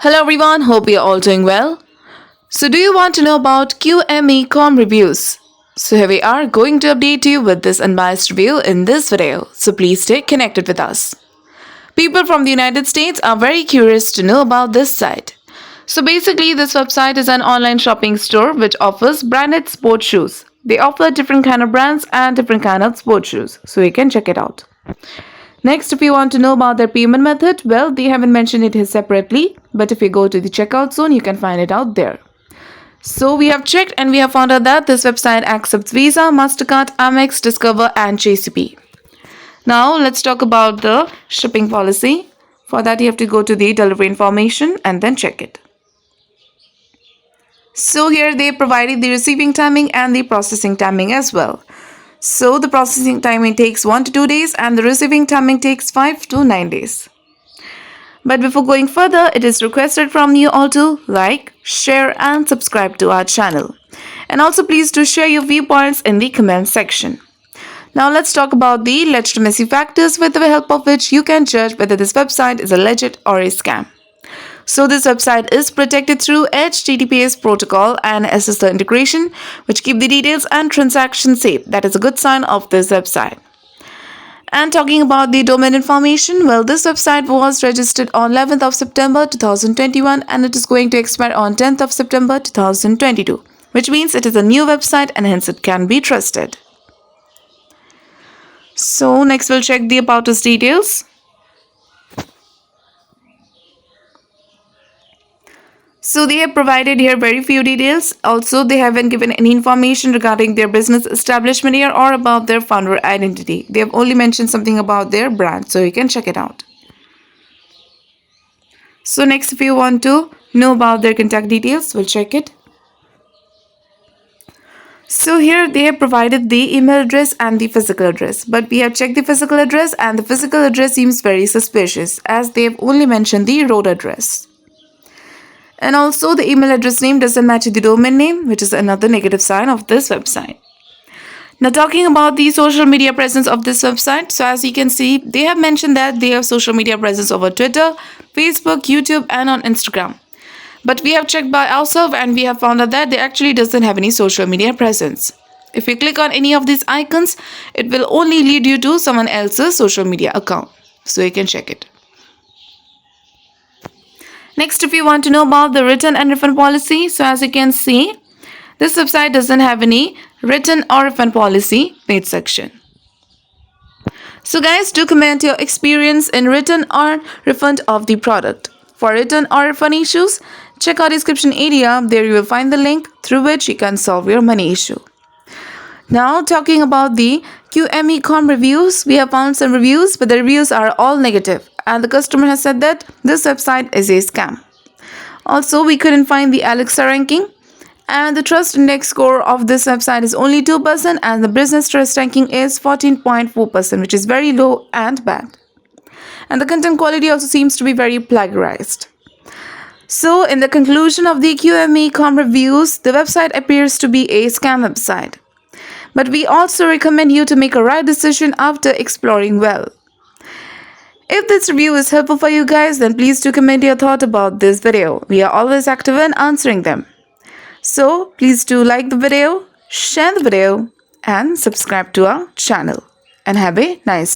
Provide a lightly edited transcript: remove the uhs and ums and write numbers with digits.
Hello everyone, hope you're all doing well. So, do you want to know about QME.com reviews? So, here we are going to update you with this unbiased review in this video. So, please stay connected with us. People from the United States are very curious to know about this site. So, basically, this website is an online shopping store which offers branded sports shoes. They offer different kind of brands and different kind of sports shoes. So, you can check it out. Next, if you want to know about their payment method, well, they haven't mentioned it here separately, but if you go to the checkout zone, you can find it out there. So we have checked and we have found out that this website accepts Visa, MasterCard, Amex, Discover and JCB. Now let's talk about the shipping policy. For that, you have to go to the delivery information and then check it. So here they provided the receiving timing and the processing timing as well. So the processing timing takes 1 to 2 days and the receiving timing takes 5 to 9 days. But before going further, it is requested from you all to like, share and subscribe to our channel. And also please do share your viewpoints in the comment section. Now let's talk about the legitimacy factors with the help of which you can judge whether this website is a legit or a scam. So this website is protected through HTTPS protocol and SSL integration, which keep the details and transactions safe. That is a good sign of this website. And talking about the domain information, well, this website was registered on 11th of September 2021 and it is going to expire on 10th of September 2022, which means it is a new website and hence it can be trusted. So next we'll check the about us details. So they have provided here very few details. Also, they haven't given any information regarding their business establishment here or about their founder identity. They have only mentioned something about their brand, so you can check it out. So next, if you want to know about their contact details, we'll check it. So here they have provided the email address and the physical address, but we have checked the physical address and the physical address seems very suspicious as they have only mentioned the road address. And also the email address name doesn't match the domain name, which is another negative sign of this website. Now talking about the social media presence of this website, so as you can see, they have mentioned that they have social media presence over Twitter, Facebook, YouTube and on Instagram. But we have checked by ourselves and we have found out that they actually doesn't have any social media presence. If you click on any of these icons, it will only lead you to someone else's social media account. So you can check it. Next, if you want to know about the return and refund policy, so as you can see, this website doesn't have any return or refund policy page section. So guys, do comment your experience in return or refund of the product. For return or refund issues, check our description area. There you will find the link through which you can solve your money issue. Now talking about the QME.com reviews, we have found some reviews, but the reviews are all negative. And the customer has said that this website is a scam. Also, we couldn't find the Alexa ranking. And the trust index score of this website is only 2% and the business trust ranking is 14.4%, which is very low and bad. And the content quality also seems to be very plagiarized. So, in the conclusion of the QME.com reviews, the website appears to be a scam website. But we also recommend you to make a right decision after exploring well. If this review is helpful for you guys, then please do comment your thought about this video. We are always active in answering them. So please do like the video, share the video and subscribe to our channel. And have a nice day.